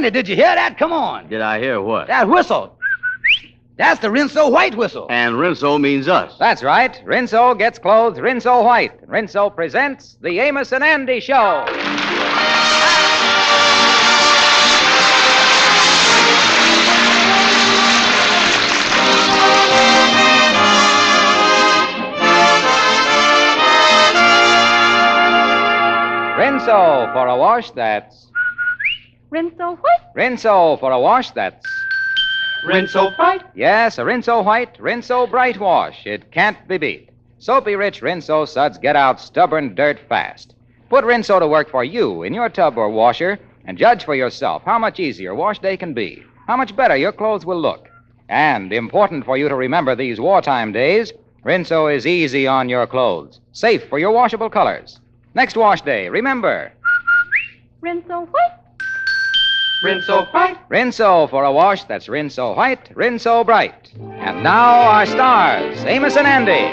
Andy, did you hear that? Come on. Did I hear what? That whistle. That's the Rinso White whistle. And Rinso means us. That's right. Rinso gets clothes Rinso White. Rinso presents the Amos and Andy Show. Rinso for a wash, that's... Rinso what? Rinso for a wash, that's... Rinso White? Yes, a Rinso White, Rinso Bright wash. It can't be beat. Soapy-rich Rinso suds get out stubborn dirt fast. Put Rinso to work for you in your tub or washer and judge for yourself how much easier wash day can be, how much better your clothes will look. And important for you to remember these wartime days, Rinso is easy on your clothes, safe for your washable colors. Next wash day, remember... Rinso what? Rinso White? Rinso for a wash that's Rinso White, Rinso Bright. And now our stars, Amos and Andy.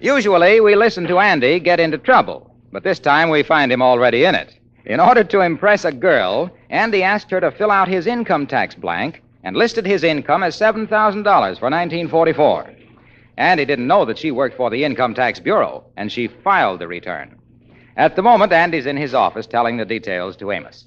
Usually we listen to Andy get into trouble, but this time we find him already in it. In order to impress a girl, Andy asked her to fill out his income tax blank and listed his income as $7,000 for 1944. Andy didn't know that she worked for the Income Tax Bureau, and she filed the return. At the moment, Andy's in his office telling the details to Amos.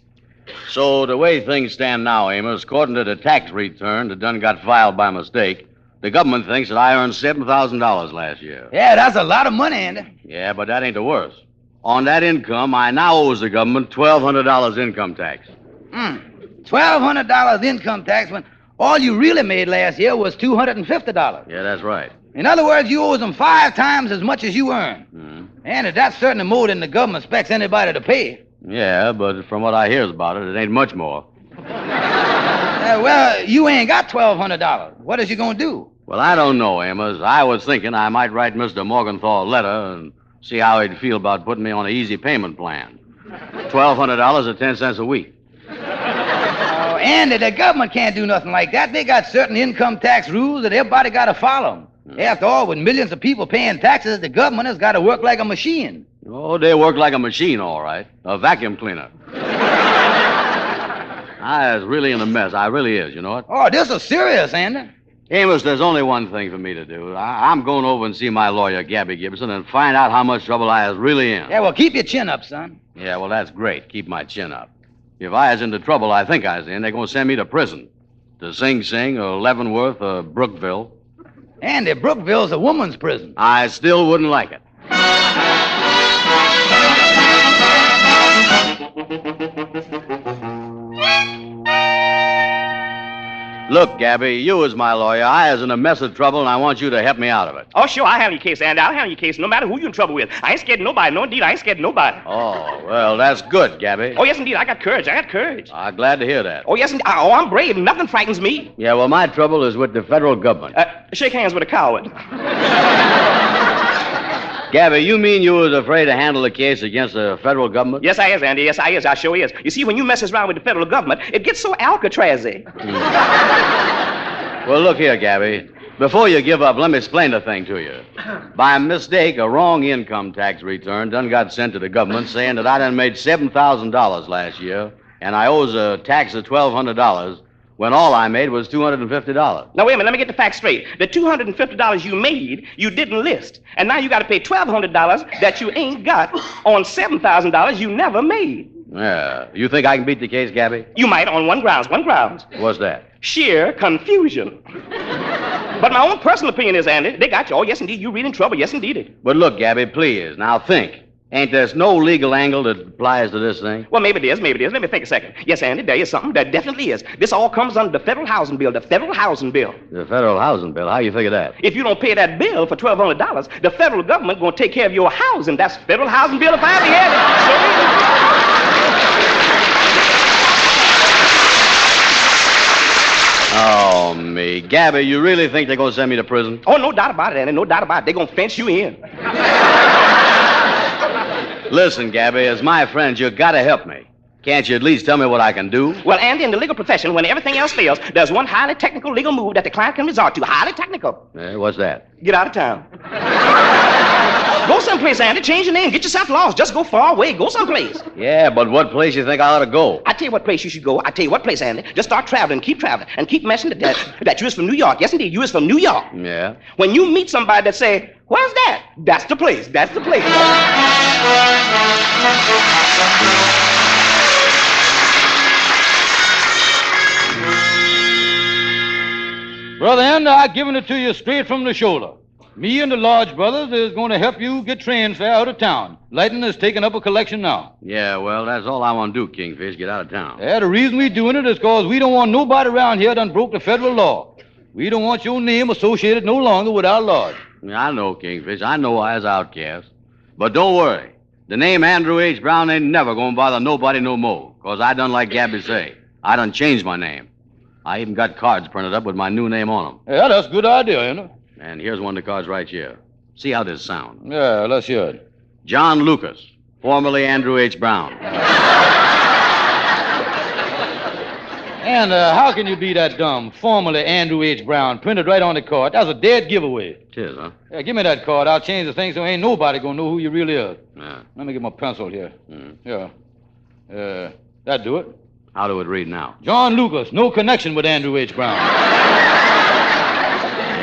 So the way things stand now, Amos, according to the tax return that done got filed by mistake, the government thinks that I earned $7,000 last year. Yeah, that's a lot of money, Andy. Yeah, but that ain't the worst. On that income, I now owes the government $1,200 income tax. $1,200 income tax when all you really made last year was $250. Yeah, that's right. In other words, you owe them 5 times as much as you earn. Mm-hmm. Andy, that's certainly more than the government expects anybody to pay. Yeah, but from what I hears about it, it ain't much more. Well, you ain't got $1,200. What is you going to do? Well, I don't know, Amos. I was thinking I might write Mr. Morgenthau a letter and see how he'd feel about putting me on an easy payment plan. $1,200 at 10 cents a week. Oh, Andy, the government can't do nothing like that. They got certain income tax rules that everybody got to follow. After all, with millions of people paying taxes, the government has got to work like a machine. Oh, they work like a machine, all right. A vacuum cleaner. I was really in a mess. I really is, you know what? Oh, this is serious, Andy. Amos, there's only one thing for me to do. I'm going over and see my lawyer, Gabby Gibson, and find out how much trouble I was really in. Yeah, well, keep your chin up, son. Yeah, well, that's great. Keep my chin up. If I was in the trouble I think I was in, they're going to send me to prison. To Sing Sing or Leavenworth or Brookville. Andy, Brookville's a woman's prison. I still wouldn't like it. Look, Gabby, you as my lawyer, I is in a mess of trouble, and I want you to help me out of it. Oh, sure, I'll handle your case, Andy. I'll handle your case no matter who you're in trouble with. I ain't scared of nobody. No, indeed, I ain't scared of nobody. Oh, well, that's good, Gabby. Oh, yes, indeed, I got courage. I'm glad to hear that. Oh, yes, indeed. Oh, I'm brave. Nothing frightens me. Yeah, well, my trouble is with the federal government. Shake hands with a coward. Gabby, you mean you was afraid to handle the case against the federal government? Yes, I is, Andy. Yes, I is. I sure is. You see, when you messes around with the federal government, it gets so Alcatraz-y. Well, look here, Gabby. Before you give up, let me explain the thing to you. By mistake, a wrong income tax return done got sent to the government saying that I done made $7,000 last year, and I owes a tax of $1,200 when all I made was $250. Now, wait a minute. Let me get the facts straight. The $250 you made, you didn't list. And now you got to pay $1,200 that you ain't got on $7,000 you never made. Yeah. You think I can beat the case, Gabby? You might on one grounds. What's that? Sheer confusion. But my own personal opinion is, Andy, they got you. Oh, yes, indeed, you're really in trouble. Yes, indeed. But look, Gabby, please. Now think. Ain't there no legal angle that applies to this thing? Well, maybe it is. Let me think a second. Yes, Andy, there is something. There definitely is. This all comes under the Federal Housing Bill. The Federal Housing Bill. The Federal Housing Bill? How you figure that? If you don't pay that bill for $1,200, the federal government going to take care of your housing. That's Federal Housing Bill if I ever had it. Oh, me. Gabby, you really think they're going to send me to prison? Oh, no doubt about it, Andy. No doubt about it. They're going to fence you in. Listen, Gabby, as my friend, you got to help me. Can't you at least tell me what I can do? Well, Andy, in the legal profession, when everything else fails, there's one highly technical legal move that the client can resort to. Highly technical. What's that? Get out of town. Go someplace, Andy. Change your name. Get yourself lost. Just go far away. Go someplace. Yeah, but what place you think I ought to go? I tell you what place you should go. I tell you what place, Andy. Just start traveling, and keep mentioning that you is from New York. Yes, indeed, you is from New York. Yeah. When you meet somebody that say, "Where's that?" That's the place. That's the place. Brother Andy, I've given it to you straight from the shoulder. Me and the Lodge brothers is going to help you get train fare out of town. Lightning is taking up a collection now. Yeah, well, that's all I want to do, Kingfish, get out of town. Yeah, the reason we doing it is because we don't want nobody around here done broke the federal law. We don't want your name associated no longer with our Lodge. I know, Kingfish. I know I was outcast. But don't worry. The name Andrew H. Brown ain't never going to bother nobody no more. Because I done like Gabby say. I done changed my name. I even got cards printed up with my new name on them. Yeah, that's a good idea, ain't it? And here's one of the cards right here. See how this sounds. Yeah, let's hear it. John Lucas, formerly Andrew H. Brown. And how can you be that dumb? Formerly Andrew H. Brown, printed right on the card. That's a dead giveaway. It is, huh? Yeah, give me that card. I'll change the thing so ain't nobody gonna know who you really is. Yeah. Let me get my pencil here. Mm. Yeah. That do it. How do it read now? John Lucas, no connection with Andrew H. Brown.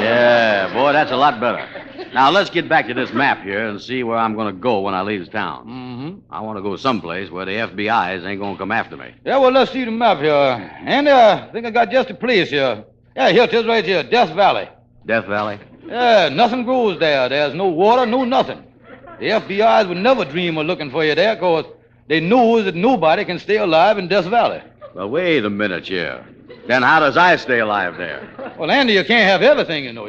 Yeah, boy, that's a lot better. Now, let's get back to this map here and see where I'm going to go when I leave town. Mm-hmm. I want to go someplace where the FBI's ain't going to come after me. Yeah, well, let's see the map here. And I think I got just a place here. Yeah, here it is right here, Death Valley. Death Valley? Yeah, nothing grows there. There's no water, no nothing. The FBI's would never dream of looking for you there because they know that nobody can stay alive in Death Valley. Well, wait a minute here. Then how does I stay alive there? Well, Andy, you can't have everything, you know.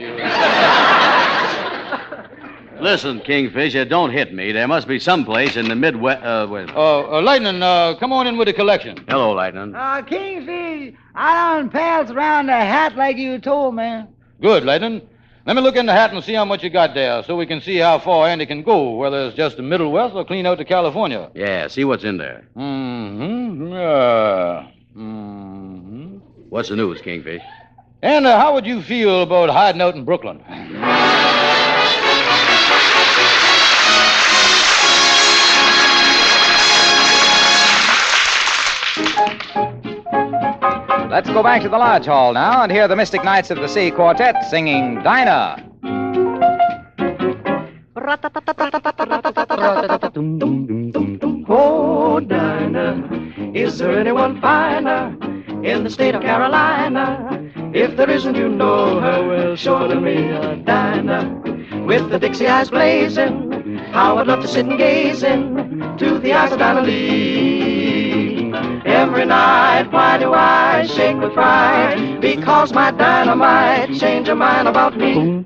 Listen, Kingfish, don't hit me. There must be some place in the Midwest. Lightning, come on in with the collection. Hello, Lightning. Kingfish, I done passed around the hat like you told me. Good, Lightning. Let me look in the hat and see how much you got there so we can see how far Andy can go, whether it's just the Middle West or clean out to California. Yeah, see what's in there. Mm-hmm. Yeah. Mm-hmm. What's the news, Kingfish? And how would you feel about hiding out in Brooklyn? Let's go back to the Lodge Hall now and hear the Mystic Knights of the Sea Quartet singing Dinah. Oh, Dinah, is there anyone finer in the state of Carolina? If there isn't, you know her well. Show her to me, Dinah, with the Dixie eyes blazing. How I'd love to sit and gaze into the eyes of Dinah Lee. Every night, why do I shake with pride? Because my Dinah might change her mind about me.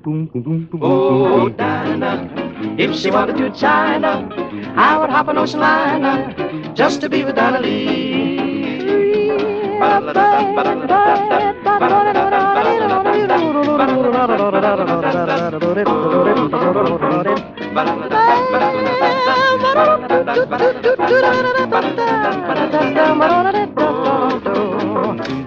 Oh, Dinah, if she wanted to China, I would hop an ocean liner just to be with Dinah Lee.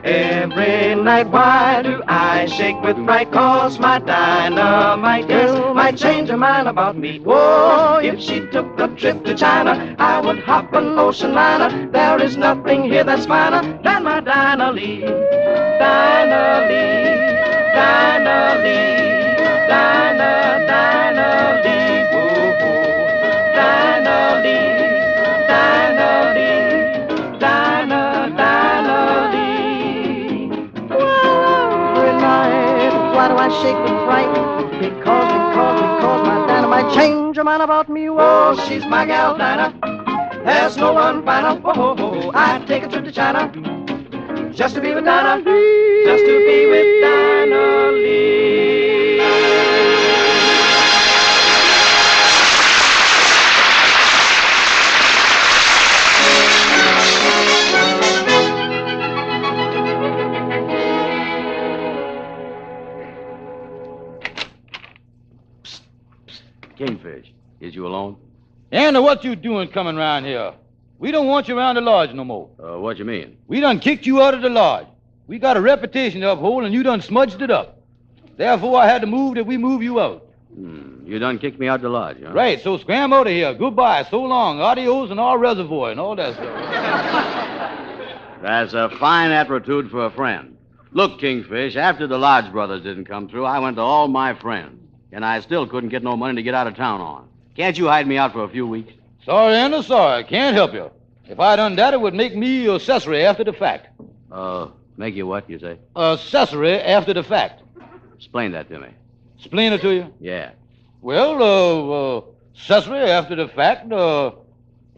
Every night, why do I shake with fright? 'Cause my dynamite, yes, might change her mind about me. Oh, if she took a trip to China, I would hop an ocean liner. There is nothing here that's finer than my Dinah Lee. Dinah Lee, Dinah Lee, Dinah, Dinah Lee, woo-hoo. Dinah Lee, Dinah Lee, Dinah, Dinah Lee. Every night, why do I shake with fright? Because my Dinah might change her mind about me. Oh, she's my gal, Dinah. There's no one finer. Oh, I'd take a trip to China just to be with Dinah, just to be with Dinah Lee. Kingfish, is you alone? Andy, what you doing coming round here? We don't want you around the lodge no more. What you mean? We done kicked you out of the lodge. We got a reputation to uphold, and you done smudged it up. Therefore, I had to move that we move you out. You done kicked me out the lodge, huh? Right, so scram out of here. Goodbye, so long, adios, and au reservoir, and all that stuff. That's a fine attitude for a friend. Look, Kingfish, after the Lodge brothers didn't come through, I went to all my friends, and I still couldn't get no money to get out of town on. Can't you hide me out for a few weeks? Sorry, Anna, sorry. Can't help you. If I done that, it would make me accessory after the fact. Make you what, you say? Accessory after the fact. Explain that to me. Explain it to you? Yeah. Well, accessory after the fact,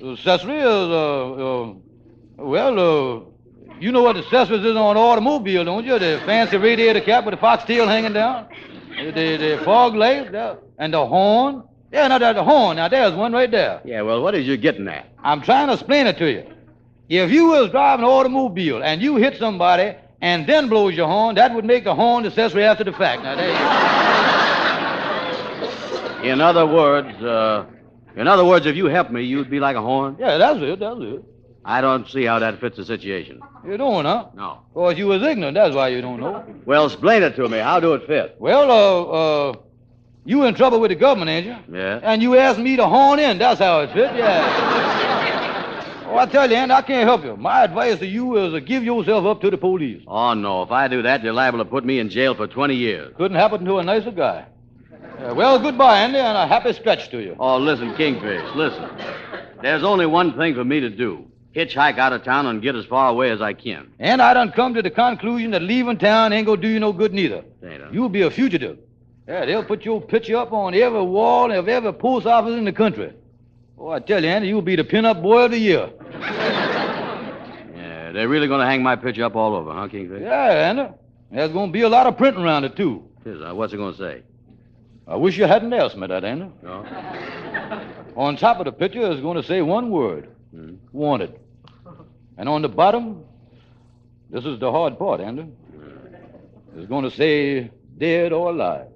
accessory is, you know what accessories is on an automobile, don't you? The fancy radiator cap with the foxtail hanging down, the fog light, and the horn. Yeah, now there's the horn. Now, there's one right there. Yeah, well, what is you getting at? I'm trying to explain it to you. If you was driving an automobile and you hit somebody and then blows your horn, that would make the horn accessory after the fact. Now, there you go. In other words, if you helped me, you'd be like a horn? Yeah, that's it. I don't see how that fits the situation. You don't, huh? No. Of course, you was ignorant. That's why you don't know. Well, explain it to me. How do it fit? Well, you in trouble with the government, ain't you? Yeah. And you asked me to horn in. That's how it fit, yeah. Oh, I tell you, Andy, I can't help you. My advice to you is to give yourself up to the police. Oh, no. If I do that, they're liable to put me in jail for 20 years. Couldn't happen to a nicer guy. Well, goodbye, Andy, and a happy stretch to you. Oh, listen, Kingfish, listen. There's only one thing for me to do. Hitchhike out of town and get as far away as I can. And I done come to the conclusion that leaving town ain't gonna do you no good neither. Ain't You'll be a fugitive. Yeah, they'll put your picture up on every wall of every post office in the country. Oh, I tell you, Andy, you'll be the pin-up boy of the year. Yeah, they're really going to hang my picture up all over, huh, Kingfish? Yeah, Andy. There's going to be a lot of printing around it, too. What's it going to say? I wish you hadn't asked me that, Andy. No? On top of the picture is going to say one word. Wanted. And on the bottom, this is the hard part, Andy. It's going to say dead or alive.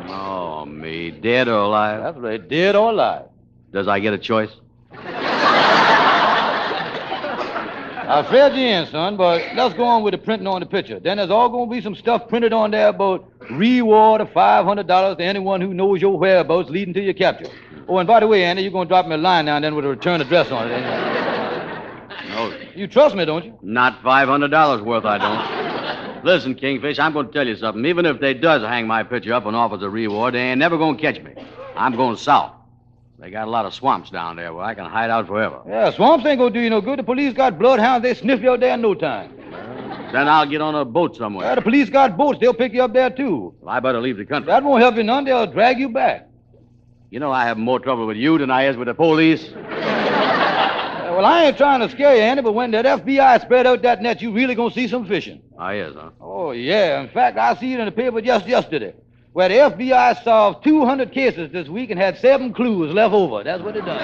Oh, me. Dead or alive? That's right, dead or alive. Does I get a choice? I fed you in, son, but let's go on with the printing on the picture. Then there's all going to be some stuff printed on there about reward of $500 to anyone who knows your whereabouts leading to your capture. Oh, and by the way, Andy, you're going to drop me a line now and then with a return address on it, ain't you? No. You trust me, don't you? Not $500 worth, I don't. Listen, Kingfish, I'm going to tell you something. Even if they does hang my picture up and offers a reward, they ain't never going to catch me. I'm going south. They got a lot of swamps down there where I can hide out forever. Yeah, swamps ain't going to do you no good. The police got bloodhounds. They sniff you out there in no time. Then I'll get on a boat somewhere. Yeah, the police got boats. They'll pick you up there, too. Well, I better leave the country. That won't help you none. They'll drag you back. You know I have more trouble with you than I is with the police. Well, I ain't trying to scare you, Andy, but when that FBI spread out that net, you really gonna see some fishing. I is, huh? Oh, yeah. In fact, I see it in the paper just yesterday, where the FBI solved 200 cases this week and had 7 clues left over. That's what it done.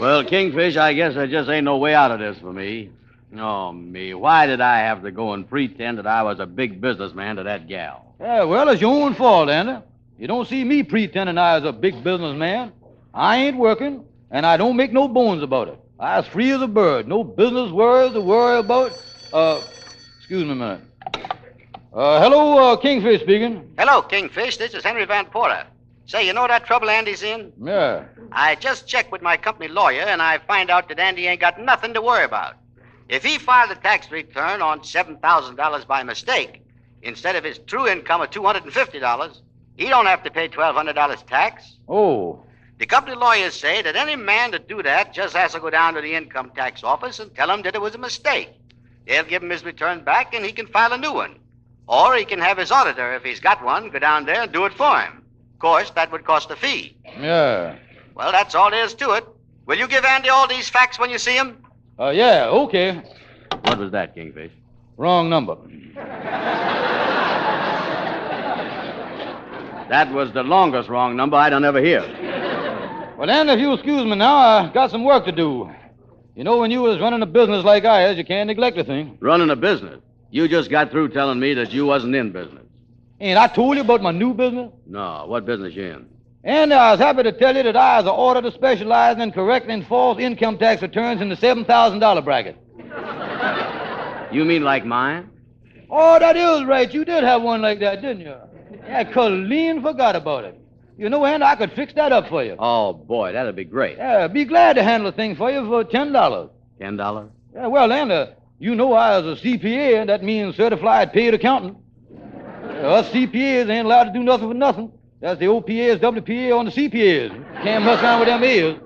Well, Kingfish, I guess there just ain't no way out of this for me. Oh, me. Why did I have to go and pretend that I was a big businessman to that gal? Yeah, well, it's your own fault, Andy. You don't see me pretending I was a big businessman. I ain't working, and I don't make no bones about it. I was free as a bird. No business worries to worry about. Excuse me a minute. Hello, Kingfish speaking. Hello, Kingfish. This is Henry Van Porter. Say, you know that trouble Andy's in? Yeah. I just checked with my company lawyer, and I find out that Andy ain't got nothing to worry about. If he filed a tax return on $7,000 by mistake, instead of his true income of $250, he don't have to pay $1,200 tax. Oh. The company lawyers say that any man that do that just has to go down to the income tax office and tell them that it was a mistake. They'll give him his return back, and he can file a new one. Or he can have his auditor, if he's got one, go down there and do it for him. Of course, that would cost a fee. Yeah. Well, that's all there is to it. Will you give Andy all these facts when you see him? Yeah, okay. What was that, Kingfish? Wrong number. That was the longest wrong number I done ever hear. Well, then, if you excuse me now, I got some work to do. You know, when you was running a business like I is, you can't neglect a thing. Running a business? You just got through telling me that you wasn't in business. Ain't I told you about my new business? No, what business you in? And I was happy to tell you that I was ordered to specialize in correcting false income tax returns in the $7,000 bracket. You mean like mine? Oh, that is right. You did have one like that, didn't you? Yeah, Colleen forgot about it. You know, and I could fix that up for you. Oh, boy, that'd be great. Yeah, be glad to handle the thing for you for $10. $10? Yeah, well, and you know I was a CPA, and that means certified paid accountant. Us CPAs ain't allowed to do nothing for nothing. That's the OPAs, WPA on the CPAs. Can't mess around with them ears.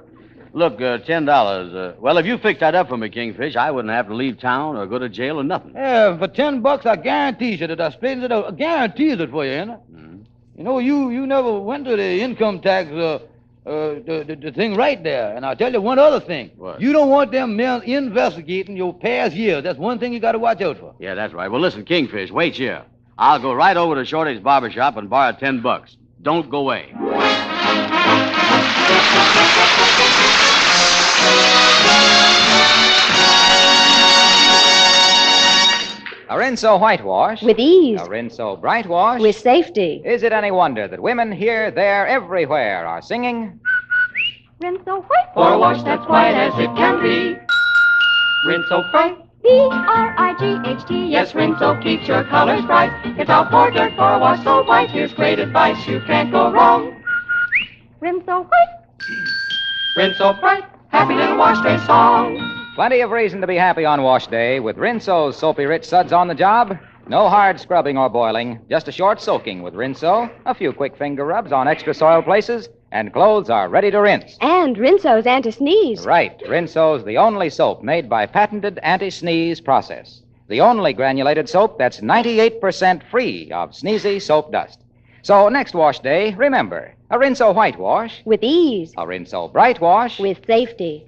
Look, $10. Well, if you fix that up for me, Kingfish, I wouldn't have to leave town or go to jail or nothing. Yeah, for $10, I guarantee you that I straighten it out. I guarantees it for you, ain't I? Mm-hmm. You know, you never went to the income tax, the thing right there. And I'll tell you one other thing. What? You don't want them men investigating your past years. That's one thing you got to watch out for. Yeah, that's right. Well, listen, Kingfish, wait here. I'll go right over to Shorty's barber shop and borrow $10. Don't go away. A Rinso whitewash. With ease. A Rinso bright wash. With safety. Is it any wonder that women here, there, everywhere are singing? Rinso white. For a wash that's white as it can be. Rinso bright. B-R-I-G-H-T. Yes, Rinso keeps your colors bright. It's all for dirt for a wash so white. Here's great advice, you can't go wrong. Rinso white. Rinso bright. Happy little wash day song. Plenty of reason to be happy on wash day with Rinso's soapy rich suds on the job. No hard scrubbing or boiling, just a short soaking with Rinso, a few quick finger rubs on extra soiled places, and clothes are ready to rinse. And Rinso's anti-sneeze. Right. Rinso's the only soap made by patented anti-sneeze process. The only granulated soap that's 98% free of sneezy soap dust. So next wash day, remember, a Rinso whitewash, With ease. a Rinso bright wash, With safety.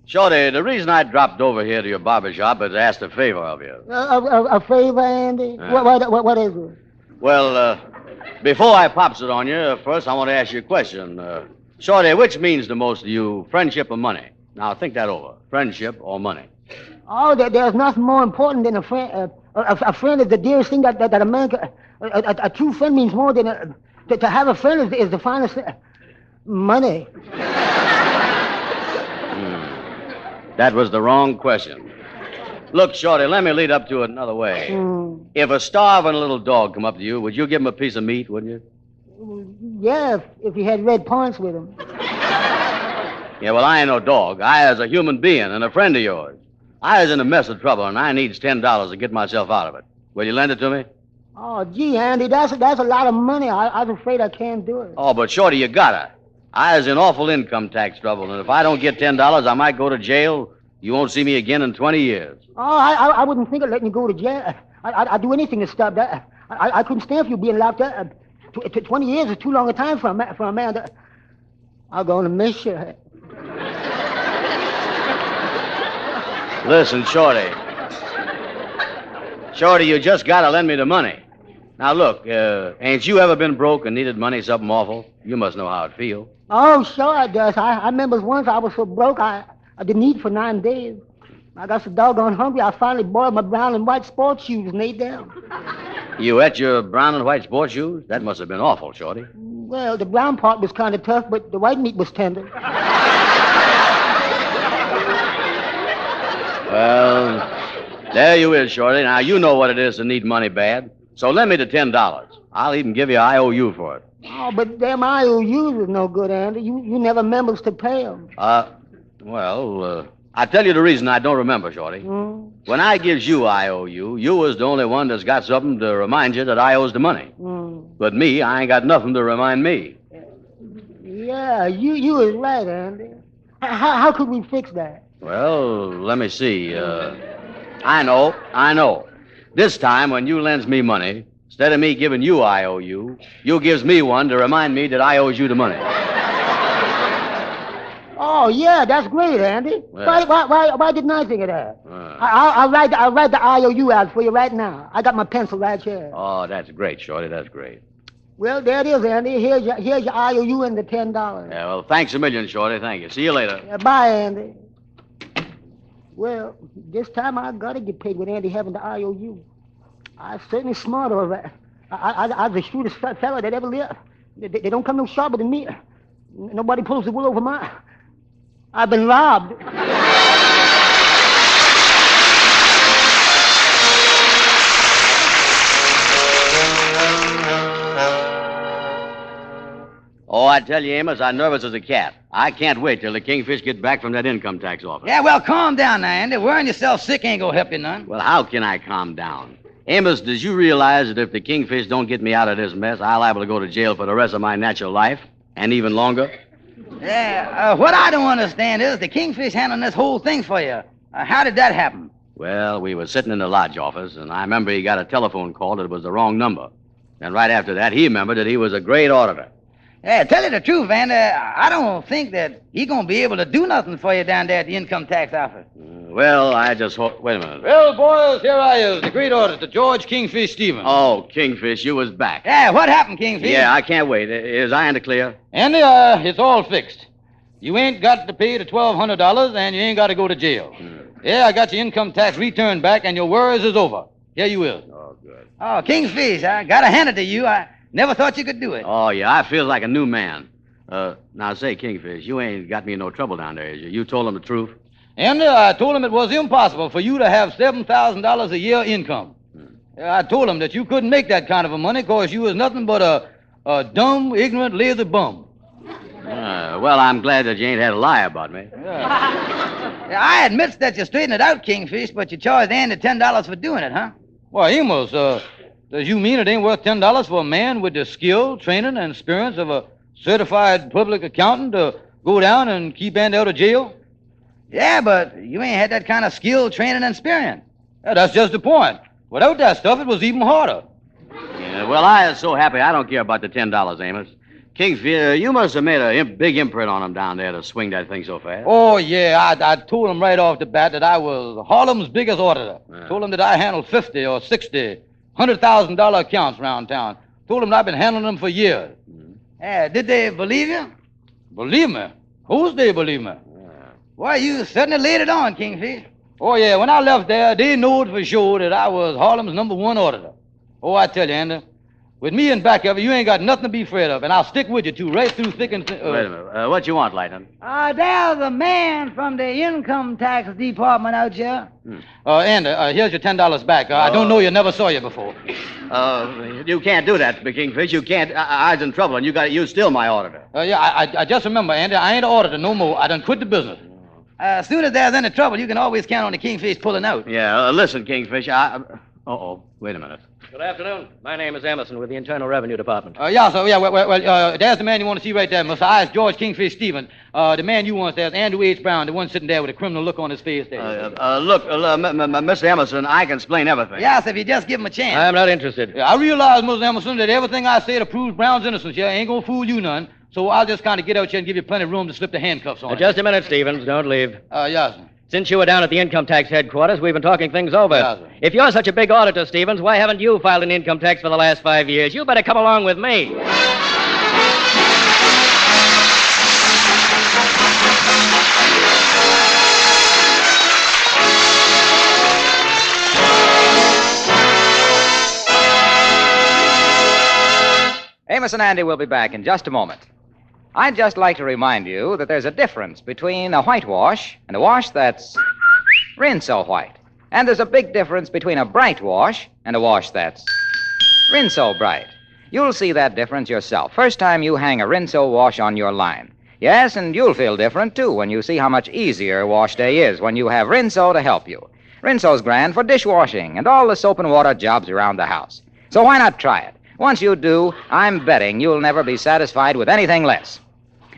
Shorty, the reason I dropped over here to your barber shop is to ask a favor of you. A favor, Andy? What is it? Well, before I pops it on you, first I want to ask you a question. Shorty, which means the most to you, friendship or money? Now, think that over. Friendship or money? Oh, there's nothing more important than a friend. A friend is the dearest thing that a man can... A true friend means more than... To have a friend is the finest thing. Money. That was the wrong question. Look, Shorty, let me lead up to it another way. If a starving little dog come up to you, would you give him a piece of meat, wouldn't you? Yeah, if he had red points with him. Yeah, well, I ain't no dog. I is a human being and a friend of yours. I is in a mess of trouble, and I needs $10 to get myself out of it. Will you lend it to me? Oh, gee, Andy, that's a lot of money. I'm afraid I can't do it. Oh, but Shorty, you gotta. I is in awful income tax trouble, and if I don't get $10, I might go to jail. You won't see me again in 20 years. Oh, I wouldn't think of letting you go to jail. I'd do anything to stop that. I couldn't stand for you being locked up. 20 years is too long a time for a man that... I'm going to miss you. Listen, Shorty. Shorty, you just gotta lend me the money. Now, look, ain't you ever been broke and needed money something awful? You must know how it feels. Oh, sure it does. I remember once I was so broke I didn't eat for 9 days. I got so doggone hungry I finally boiled my brown and white sports shoes and ate them. You ate your brown and white sports shoes? That must have been awful, Shorty. Well, the brown part was kind of tough, but the white meat was tender. Well, there you is, Shorty. Now, you know what it is to need money bad. So lend me the $10. I'll even give you an IOU for it. Oh, but them IOUs is no good, Andy. You never remembers to pay them. I tell you the reason I don't remember, Shorty. When I gives you IOU, you was the only one that's got something to remind you that I owes the money. But me, I ain't got nothing to remind me. Yeah, you is right, Andy. How could we fix that? Well, let me see. I know. This time, when you lends me money, instead of me giving you IOU, you gives me one to remind me that I owes you the money. Oh, yeah, that's great, Andy. Yeah. Why didn't I think of that? I'll write the IOU out for you right now. I got my pencil right here. Oh, that's great, Shorty. That's great. Well, there it is, Andy. Here's your IOU and the $10. Yeah, well, thanks a million, Shorty. Thank you. See you later. Bye, Andy. Well, this time I gotta get paid with Andy having the IOU. I certainly smart all right. I'm the shrewdest fella that ever lived. They don't come no sharper than me. Nobody pulls the wool over my... I've been robbed. Oh, I tell you, Amos, I'm nervous as a cat. I can't wait till the Kingfish get back from that income tax office. Yeah, well, calm down now, Andy. Worrying yourself sick ain't gonna help you none. Well, how can I calm down? Amos, did you realize that if the Kingfish don't get me out of this mess, I'll liable to go to jail for the rest of my natural life, and even longer? Yeah, what I don't understand is the Kingfish handling this whole thing for you. How did that happen? Well, we were sitting in the lodge office, and I remember he got a telephone call that it was the wrong number. And right after that, he remembered that he was a great auditor. Yeah, tell you the truth, Andy, I don't think that he gonna be able to do nothing for you down there at the income tax office. Well, I just hope... Wait a minute. Well, boys, here I is, the great auditor, George Kingfish Stevens. Oh, Kingfish, you was back. Yeah, what happened, Kingfish? Yeah, I can't wait. Is I in the clear? Andy, it's all fixed. You ain't got to pay the $1,200, and you ain't got to go to jail. Yeah, I got your income tax return back, and your worries is over. Here you is. Oh, good. Oh, Kingfish, I gotta hand it to you. I never thought you could do it. Oh, yeah, I feel like a new man. Now, say, Kingfish, you ain't got me in no trouble down there, is you? You told him the truth? Andy, I told him it was impossible for you to have $7,000 a year income. I told him that you couldn't make that kind of a money because you was nothing but a dumb, ignorant, lazy bum. Well, I'm glad that you ain't had a lie about me. Yeah, I admit that you straightened it out, Kingfish, but you charged Andy $10 for doing it, huh? Well, Amos, does you mean it ain't worth $10 for a man with the skill, training, and experience of a certified public accountant to go down and keep Andy out of jail? Yeah, but you ain't had that kind of skill, training, and experience. Yeah, that's just the point. Without that stuff, it was even harder. Yeah, well, I am so happy I don't care about the $10, Amos. Kingfish, you must have made a big imprint on him down there to swing that thing so fast. Oh, yeah, I told him right off the bat that I was Harlem's biggest auditor. Yeah. Told him that I handled 50 or 60, $100,000 accounts around town. Told him that I've been handling them for years. Yeah, did they believe you? Believe me? Who's they believe me? Well, you certainly laid it on, Kingfish. Oh, yeah, when I left there, they knew for sure that I was Harlem's #1 auditor. Oh, I tell you, Andy, with me in back of you, you ain't got nothing to be afraid of, and I'll stick with you, too, right through thick and thin. Wait a minute. What you want, Lightning? There's a man from the income tax department out here. Andy, here's your $10 back. I don't know you, never saw you before. You can't do that, Kingfish. You can't. I was in trouble, and you still my auditor. Yeah, I just remember, Andy, I ain't an auditor no more. I done quit the business. As soon as there's any trouble, you can always count on the Kingfish pulling out. Yeah, listen, Kingfish, Uh-oh, wait a minute. Good afternoon. My name is Emerson with the Internal Revenue Department. Yeah, sir. Yeah, well, there's the man you want to see right there, Mr. I is George Kingfish Stevens. The man you want there's Andrew H. Brown, the one sitting there with a criminal look on his face there. Look, Mr. Emerson, I can explain everything. Yes, if you just give him a chance. I'm not interested. Yeah, I realize, Mr. Emerson, that everything I say to prove Brown's innocence here ain't gonna fool you none. So I'll just kind of get out here and give you plenty of room to slip the handcuffs on him. Just a minute, Stevens. Don't leave. Yes, sir. Since you were down at the income tax headquarters, we've been talking things over. Yeah, sir. If you're such a big auditor, Stevens, why haven't you filed an income tax for the last 5 years? You better come along with me. Amos and Andy will be back in just a moment. I'd just like to remind you that there's a difference between a whitewash and a wash that's Rinso white. And there's a big difference between a bright wash and a wash that's Rinso bright. You'll see that difference yourself first time you hang a Rinso wash on your line. Yes, and you'll feel different, too, when you see how much easier wash day is when you have Rinso to help you. Rinso's grand for dishwashing and all the soap and water jobs around the house. So why not try it? Once you do, I'm betting you'll never be satisfied with anything less.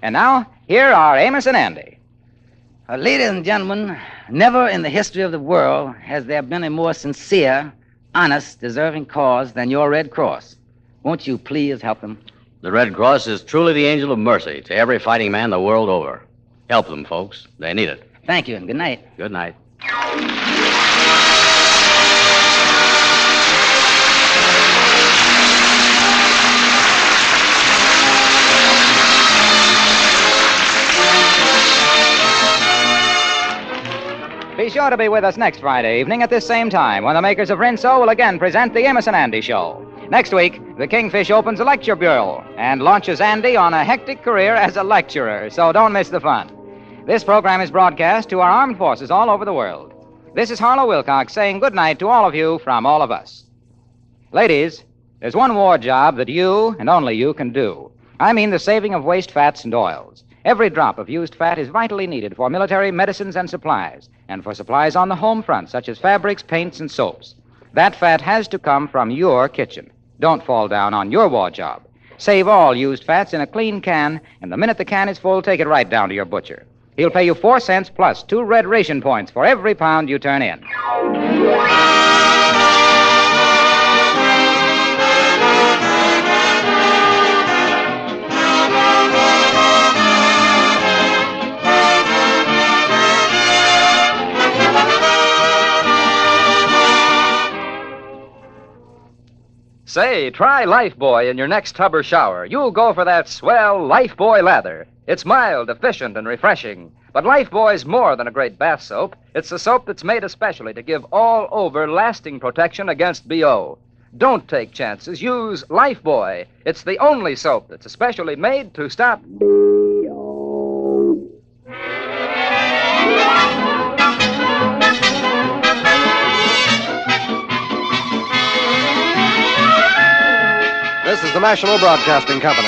And now, here are Amos and Andy. Ladies and gentlemen, never in the history of the world has there been a more sincere, honest, deserving cause than your Red Cross. Won't you please help them? The Red Cross is truly the angel of mercy to every fighting man the world over. Help them, folks. They need it. Thank you, and good night. Good night. Be sure to be with us next Friday evening at this same time when the makers of Rinso will again present the Amos and Andy Show. Next week, the Kingfish opens a lecture bureau and launches Andy on a hectic career as a lecturer, so don't miss the fun. This program is broadcast to our armed forces all over the world. This is Harlow Wilcox saying good night to all of you from all of us. Ladies, there's one war job that you and only you can do. I mean the saving of waste fats and oils. Every drop of used fat is vitally needed for military medicines and supplies, and for supplies on the home front, such as fabrics, paints, and soaps. That fat has to come from your kitchen. Don't fall down on your war job. Save all used fats in a clean can, and the minute the can is full, take it right down to your butcher. He'll pay you 4 cents plus 2 red ration points for every pound you turn in. Say, try Lifebuoy in your next tub or shower. You'll go for that swell Lifebuoy lather. It's mild, efficient, and refreshing. But Lifebuoy's more than a great bath soap. It's a soap that's made especially to give all-over lasting protection against BO. Don't take chances. Use Lifebuoy. It's the only soap that's especially made to stop BO. This is the National Broadcasting Company.